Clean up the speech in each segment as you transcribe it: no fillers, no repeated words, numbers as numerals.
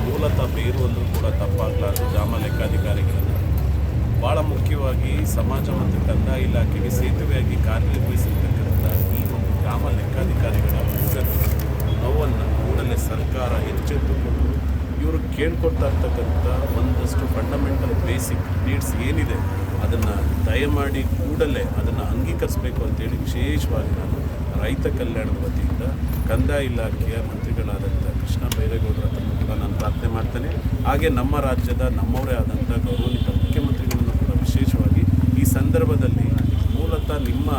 ಮೂಲತಃ ಬೇರುವಲ್ಲೂ ಕೂಡ ತಪ್ಪಾಗಲಾರದು ಗ್ರಾಮ ಲೆಕ್ಕಾಧಿಕಾರಿಗಳನ್ನು ಭಾಳ ಮುಖ್ಯವಾಗಿ ಸಮಾಜ ಮತ್ತು ಕಂದಾಯ ಇಲಾಖೆಗೆ ಸೇತುವೆಯಾಗಿ ಕಾರ್ಯನಿರ್ವಹಿಸಿರ್ತಕ್ಕಂಥ ಈ ಒಂದು ಗ್ರಾಮ ಲೆಕ್ಕಾಧಿಕಾರಿಗಳ ನೋವನ್ನು ಕೂಡಲೇ ಸರ್ಕಾರ ಎಚ್ಚೆತ್ತುಕೊಂಡು ಇವರು ಕೇಳ್ಕೊಳ್ತಾ ಇರ್ತಕ್ಕಂಥ ಒಂದಷ್ಟು ಫಂಡಮೆಂಟಲ್ ಬೇಸಿಕ್ ನೀಡ್ಸ್ ಏನಿದೆ ಅದನ್ನು ದಯಮಾಡಿ ಕೂಡಲೇ ಅದನ್ನು ಅಂಗೀಕರಿಸಬೇಕು ಅಂತೇಳಿ ವಿಶೇಷವಾಗಿ ನಾನು ರೈತ ಕಲ್ಯಾಣದ ವತಿಯಿಂದ ಕಂದಾಯ ಇಲಾಖೆಯ ಮಂತ್ರಿಗಳಾದಂಥ ಕೃಷ್ಣ ಬೈರೇಗೌಡರ ಹತ್ರನೂ ಕೂಡ ನಾನು ಪ್ರಾರ್ಥನೆ ಮಾಡ್ತೇನೆ. ಹಾಗೆ ನಮ್ಮ ರಾಜ್ಯದ ನಮ್ಮವರೇ ಆದಂಥ ಗೌರವಾನ್ವಿತ ಮುಖ್ಯಮಂತ್ರಿಗಳನ್ನು ಕೂಡ ವಿಶೇಷವಾಗಿ ಈ ಸಂದರ್ಭದಲ್ಲಿ ಮೂಲತಃ ನಿಮ್ಮ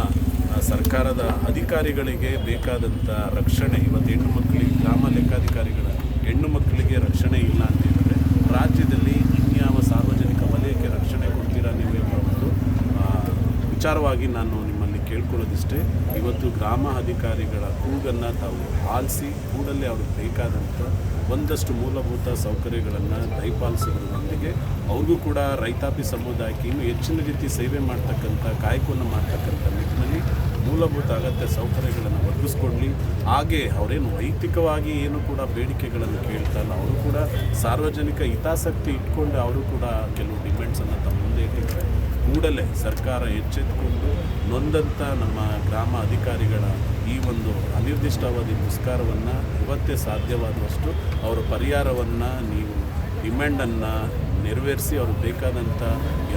ಸರ್ಕಾರದ ಅಧಿಕಾರಿಗಳಿಗೆ ಬೇಕಾದಂಥ ರಕ್ಷಣೆ ಇವತ್ತು ಹೆಣ್ಣು ಮಕ್ಕಳಿಗೆ ಗ್ರಾಮ ಲೆಕ್ಕಾಧಿಕಾರಿಗಳ ಹೆಣ್ಣು ಮಕ್ಕಳಿಗೆ ರಕ್ಷಣೆ ಇಲ್ಲ ಅಂತ ಹೇಳಿದ್ರೆ ರಾಜ್ಯದಲ್ಲಿ ಇನ್ಯಾವ ಸಾರ್ವಜನಿಕ ವಲಯಕ್ಕೆ ರಕ್ಷಣೆ ಕೊಡ್ತೀರಾ ನೀವು ಎಂಬ ಒಂದು ವಿಚಾರವಾಗಿ ನಾನು ನಿಮ್ಮಲ್ಲಿ ಕೇಳ್ಕೊಳ್ಳೋದಿಷ್ಟೇ. ಇವತ್ತು ಗ್ರಾಮ ಅಧಿಕಾರಿಗಳ ಕೂಗನ್ನು ತಾವು ಆಲಿಸಿ ಕೂಡಲೇ ಅವ್ರಿಗೆ ಬೇಕಾದಂಥ ಒಂದಷ್ಟು ಮೂಲಭೂತ ಸೌಕರ್ಯಗಳನ್ನು ದಯಪಾಲಿಸೋದ್ರೊಂದಿಗೆ ಅವ್ರಿಗೂ ಕೂಡ ರೈತಾಪಿ ಸಮುದಾಯಕ್ಕೆ ಇನ್ನೂ ಹೆಚ್ಚಿನ ರೀತಿ ಸೇವೆ ಮಾಡ್ತಕ್ಕಂಥ ಕಾಯಕವನ್ನು ಮಾಡ್ತಕ್ಕಂಥ ನಿಟ್ಟಿನಲ್ಲಿ ಮೂಲಭೂತ ಅಗತ್ಯ ಸೌಕರ್ಯಗಳನ್ನು ಒದಗಿಸ್ಕೊಡ್ಲಿ. ಹಾಗೆ ಅವರೇನು ವೈಯಕ್ತಿಕವಾಗಿ ಏನು ಕೂಡ ಬೇಡಿಕೆಗಳನ್ನು ಕೇಳ್ತಾ ಇಲ್ಲ, ಅವರು ಕೂಡ ಸಾರ್ವಜನಿಕ ಹಿತಾಸಕ್ತಿ ಇಟ್ಕೊಂಡು ಅವರು ಕೂಡ ಕೆಲವು ಡಿಮ್ಯಾಂಡ್ಸನ್ನು ತಮ್ಮ ಮುಂದೆ ಇಟ್ಟಿದ್ದಾರೆ. ಕೂಡಲೇ ಸರ್ಕಾರ ಎಚ್ಚೆತ್ತುಕೊಂಡು ನೊಂದಂಥ ನಮ್ಮ ಗ್ರಾಮ ಅಧಿಕಾರಿಗಳ ಈ ಒಂದು ಅನಿರ್ದಿಷ್ಟಾವಧಿ ಮುಷ್ಕರವನ್ನು ಇವತ್ತೇ ಸಾಧ್ಯವಾದಷ್ಟು ಅವರ ಪರಿಹಾರವನ್ನು ನೀವು ಡಿಮ್ಯಾಂಡನ್ನು ನೆರವೇರಿಸಿ ಅವ್ರಿಗೆ ಬೇಕಾದಂಥ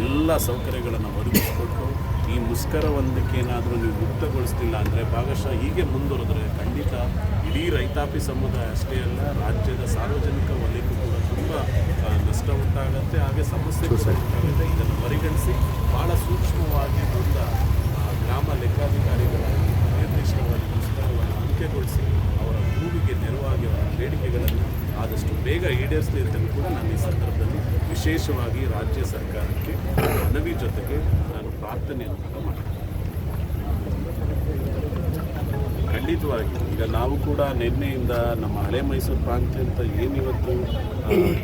ಎಲ್ಲ ಸೌಕರ್ಯಗಳನ್ನು ಒದಗಿಸ್ಕೊಟ್ಟು ಈ ಮುಷ್ಕರವೊಂದಕ್ಕೆ ಏನಾದರೂ ನೀವು ಮುಕ್ತಗೊಳಿಸ್ತಿಲ್ಲ ಅಂದರೆ ಭಾಗಶಃ ಹೀಗೆ ಮುಂದುವರೆದ್ರೆ ಖಂಡಿತ ಇಡೀ ರೈತಾಪಿ ಸಮುದಾಯ ಅಷ್ಟೇ ಅಲ್ಲ ರಾಜ್ಯದ ಸಾರ್ವಜನಿಕ ವಲಯಕ್ಕೂ ಕೂಡ ತುಂಬ ನಷ್ಟ ಉಂಟಾಗುತ್ತೆ, ಹಾಗೆ ಸಮಸ್ಯೆ ಕೂಡ ಉಂಟಾಗುತ್ತೆ. ಇದನ್ನು ಪರಿಗಣಿಸಿ ಭಾಳ ಸೂಕ್ಷ್ಮವಾಗಿ ದೊಡ್ಡ ಗ್ರಾಮ ಲೆಕ್ಕಾಧಿಕಾರಿಗಳ ನಿರ್ದಿಷ್ಟವಾಗಿ ಮುಷ್ಕರವನ್ನು ಅಂತ್ಯಗೊಳಿಸಿ ಅವರ ಕೂಗಿಗೆ ನೆರವಾಗಿ ಅವರ ಬೇಡಿಕೆಗಳನ್ನು ಆದಷ್ಟು ಬೇಗ ಈಡೇರಿಸಲಿ ಅಂತಲೂ ಕೂಡ ನಾನು ಈ ಸಂದರ್ಭದಲ್ಲಿ ವಿಶೇಷವಾಗಿ ರಾಜ್ಯ ಸರ್ಕಾರಕ್ಕೆ ಮನವಿ ಜೊತೆಗೆ ನಾನು ಪ್ರಾರ್ಥನೆಯನ್ನು ಕೂಡ ಮಾಡ್ತೀನಿ. ಖಂಡಿತವಾಗಿ ಈಗ ನಾವು ಕೂಡ ನಿನ್ನೆಯಿಂದ ನಮ್ಮ ಹಳೆ ಮೈಸೂರು ಪ್ರಾಂತ್ಯ ಅಂತ ಏನಿವತ್ತು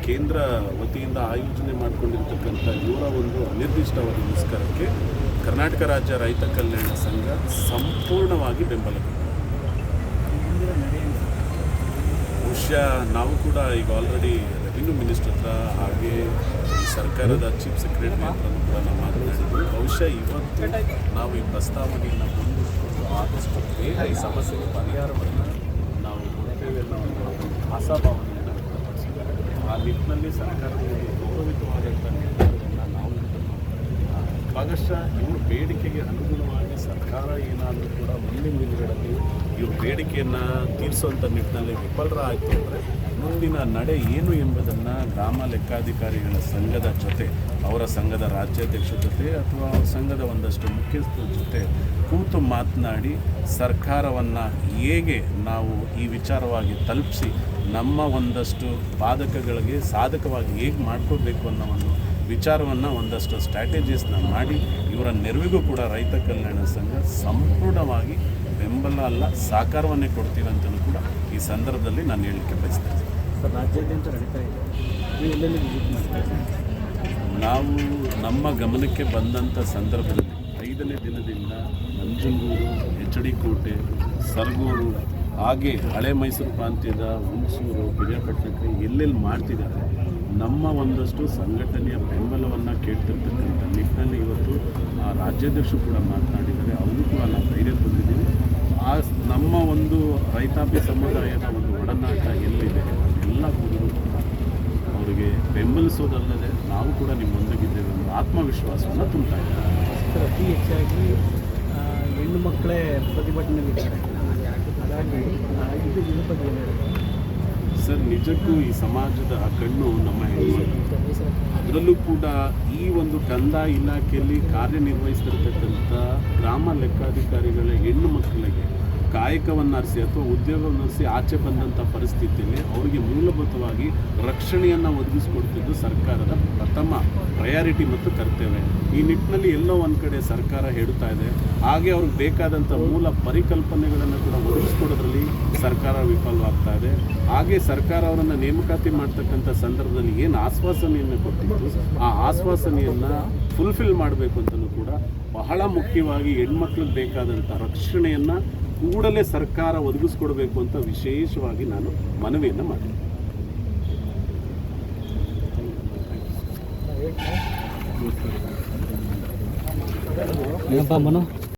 ಕೇಂದ್ರ ವತಿಯಿಂದ ಆಯೋಜನೆ ಮಾಡಿಕೊಂಡಿರ್ತಕ್ಕಂಥ ಇವರ ಒಂದು ಅನಿರ್ದಿಷ್ಟವಾದ ಮುಷ್ಕರಕ್ಕೆ ಕರ್ನಾಟಕ ರಾಜ್ಯ ರೈತ ಕಲ್ಯಾಣ ಸಂಘ ಸಂಪೂರ್ಣವಾಗಿ ಬೆಂಬಲ ಕೊಟ್ಟಿದೆ. ಬಹುಶಃ ನಾವು ಕೂಡ ಈಗ ಆಲ್ರೆಡಿ ರೆವಿನ್ಯೂ ಮಿನಿಸ್ಟರ್ ಹತ್ರ ಹಾಗೆ ಸರ್ಕಾರದ ಚೀಫ್ ಸೆಕ್ರೆಟರಿ ಹತ್ರನೂ ಕೂಡ ನಾವು ಮಾತನಾಡಿದ್ವಿ. ಬಹುಶಃ ಇವತ್ತು ನಾವು ಈ ಪ್ರಸ್ತಾವನೆಯನ್ನು ಮುಂದಿಟ್ಕೊಂಡು ಆದಷ್ಟು ಬೇಗ ಈ ಸಮಸ್ಯೆಗೆ ಪರಿಹಾರವನ್ನು ನಾವು ಕೊಡ್ತೇವೆ ಅನ್ನೋ ಒಂದು ಆಶಾಭಾವನೆಯನ್ನು ವ್ಯಕ್ತಪಡಿಸಿದ್ದಾರೆ. ಆ ನಿಟ್ಟಿನಲ್ಲಿ ಸರ್ಕಾರದಲ್ಲಿ ಗೌರವಿತವಾದಂಥ ನಿರ್ಧಾರವನ್ನು ನಾವು ಭಾಗಶಃ ಇವರು ಬೇಡಿಕೆಗೆ ಅನುಗುಣವಾಗಿ ಸರ್ಕಾರ ಏನಾದರೂ ಕೂಡ ಮುಂದಿನ ದಿನಗಳಲ್ಲಿ ಇವ್ರ ಬೇಡಿಕೆಯನ್ನು ತೀರಿಸುವಂಥ ನಿಟ್ಟಿನಲ್ಲಿ ವಿಫಲರಾಯಿತು ಅಂದರೆ ಮುಂದಿನ ನಡೆ ಏನು ಎಂಬುದನ್ನು ಗ್ರಾಮ ಲೆಕ್ಕಾಧಿಕಾರಿಗಳ ಸಂಘದ ಜೊತೆ ಅವರ ಸಂಘದ ರಾಜ್ಯಾಧ್ಯಕ್ಷರ ಜೊತೆ ಅಥವಾ ಅವರ ಸಂಘದ ಒಂದಷ್ಟು ಮುಖ್ಯಸ್ಥರ ಜೊತೆ ಕೂತು ಮಾತನಾಡಿ ಸರ್ಕಾರವನ್ನು ಹೇಗೆ ನಾವು ಈ ವಿಚಾರವಾಗಿ ತಲುಪಿಸಿ ನಮ್ಮ ಒಂದಷ್ಟು ಬಾಧಕಗಳಿಗೆ ಸಾಧಕವಾಗಿ ಹೇಗೆ ಮಾಡ್ಕೋಬೇಕು ಅನ್ನೋ ಒಂದು ವಿಚಾರವನ್ನು ಒಂದಷ್ಟು ಸ್ಟ್ರಾಟಜೀಸ್ನ ಮಾಡಿ ಇವರ ನೆರವಿಗೂ ಕೂಡ ರೈತ ಕಲ್ಯಾಣ ಸಂಘ ಸಂಪೂರ್ಣವಾಗಿ ಬೆಂಬಲ ಅಲ್ಲ ಸಹಕಾರವನ್ನೇ ಕೊಡ್ತೀವಿ ಅಂತಲೂ ಕೂಡ ಈ ಸಂದರ್ಭದಲ್ಲಿ ನಾನು ಹೇಳಲಿಕ್ಕೆ ಬಯಸ್ತೇನೆ. ಸರ್, ರಾಜ್ಯಾದ್ಯಂತ ನಡೀತಾ ಇದೆ, ಎಲ್ಲೆಲ್ಲಿ ವಿಸಿಟ್ ಮಾಡ್ತೀವಿ? ನಾವು ನಮ್ಮ ಗಮನಕ್ಕೆ ಬಂದಂಥ ಸಂದರ್ಭದಲ್ಲಿ 5ನೇ ದಿನದಿಂದ ನಂಜನಗೂರು, HD ಕೋಟೆ, ಸರಗೂರು ಹಾಗೆ ಹಳೆ ಮೈಸೂರು ಪ್ರಾಂತ್ಯದ ಹುಣಸೂರು, ಪಿರಿಯಾಪಟ್ಟಣಕ್ಕೆ ಎಲ್ಲೆಲ್ಲಿ ಮಾಡ್ತಿದ್ದಾರೆ ನಮ್ಮ ಒಂದಷ್ಟು ಸಂಘಟನೆಯ ಬೆಂಬಲವನ್ನು ಕೇಳ್ತಿರ್ತಕ್ಕಂಥ ನಿಟ್ಟಿನಲ್ಲಿ ಇವತ್ತು ಆ ರಾಜ್ಯಾಧ್ಯಕ್ಷರು ಕೂಡ ಮಾತನಾಡಿದ್ದಾರೆ. ಅವರು ಕೂಡ ನಾವು ಧೈರ್ಯ ತಂದಿದ್ದೀವಿ. ಆ ನಮ್ಮ ಒಂದು ರೈತಾಪಿ ಸಮುದಾಯದ ಒಂದು ಒಡನಾಟ ಎಲ್ಲಿದೆ ಅದೆಲ್ಲ ಕೂಡ ಅವರಿಗೆ ಬೆಂಬಲಿಸೋದಲ್ಲದೆ ನಾವು ಕೂಡ ನಿಮ್ಮೊಂದಿಗಿದ್ದೇವೆ ಒಂದು ಆತ್ಮವಿಶ್ವಾಸವನ್ನು ತುಂಬ್ತಾ ಇದ್ದಾರೆ. ಅತಿ ಹೆಚ್ಚಾಗಿ ಹೆಣ್ಣು ಮಕ್ಕಳೇ ಪ್ರತಿಭಟನೆಗಿದ್ದಾರೆ, ಹಾಗಾಗಿ ಇದು ಇದ್ರ ಬಗ್ಗೆ ಏನು ಹೇಳ್ತಾರೆ ಸರ್? ನಿಜಕ್ಕೂ ಈ ಸಮಾಜದ ಕಣ್ಣು ನಮ್ಮ ಹೆಣ್ಣುಮಕ್ಕಳು, ಅದರಲ್ಲೂ ಕೂಡ ಈ ಒಂದು ಕಂದಾಯ ಇಲಾಖೆಯಲ್ಲಿ ಕಾರ್ಯನಿರ್ವಹಿಸ್ತಿರ್ತಕ್ಕಂಥ ಗ್ರಾಮ ಲೆಕ್ಕಾಧಿಕಾರಿಗಳ ಹೆಣ್ಣು ಮಕ್ಕಳಿಗೆ ಕಾಯಕವನ್ನು ಅರಿಸಿ ಅಥವಾ ಉದ್ಯೋಗವನ್ನು ಅರಿಸಿ ಆಚೆ ಬಂದಂಥ ಪರಿಸ್ಥಿತಿಯಲ್ಲಿ ಅವರಿಗೆ ಮೂಲಭೂತವಾಗಿ ರಕ್ಷಣೆಯನ್ನು ಒದಗಿಸಿಕೊಡ್ತಿದ್ದು ಸರ್ಕಾರದ ಪ್ರಥಮ ಪ್ರಯಾರಿಟಿ ಮತ್ತು ಕರ್ತವ್ಯ. ಈ ನಿಟ್ಟಿನಲ್ಲಿ ಎಲ್ಲೋ ಒಂದು ಕಡೆ ಸರ್ಕಾರ ಹೇಳುತ್ತಾ ಇದೆ, ಹಾಗೆ ಅವ್ರಿಗೆ ಬೇಕಾದಂಥ ಮೂಲ ಪರಿಕಲ್ಪನೆಗಳನ್ನು ಕೂಡ ಒದಗಿಸ್ಕೊಡೋದ್ರಲ್ಲಿ ಸರ್ಕಾರ ವಿಫಲವಾಗ್ತಾ ಇದೆ. ಹಾಗೆ ಸರ್ಕಾರ ಅವರನ್ನು ನೇಮಕಾತಿ ಮಾಡ್ತಕ್ಕಂಥ ಸಂದರ್ಭದಲ್ಲಿ ಏನು ಆಶ್ವಾಸನೆಯನ್ನು ಕೊಟ್ಟಿತ್ತು ಆ ಆಶ್ವಾಸನೆಯನ್ನು ಫುಲ್ಫಿಲ್ ಮಾಡಬೇಕು ಅಂತಲೂ ಕೂಡ ಬಹಳ ಮುಖ್ಯವಾಗಿ ಹೆಣ್ಮಕ್ಳಿಗೆ ಬೇಕಾದಂಥ ರಕ್ಷಣೆಯನ್ನು ಕೂಡಲೇ ಸರ್ಕಾರ ಒದಗಿಸ್ಕೊಡ್ಬೇಕು ಅಂತ ವಿಶೇಷವಾಗಿ ನಾನು ಮನವಿಯನ್ನು ಮಾಡಿದೆ. ಏನಪ್ಪ ಮನು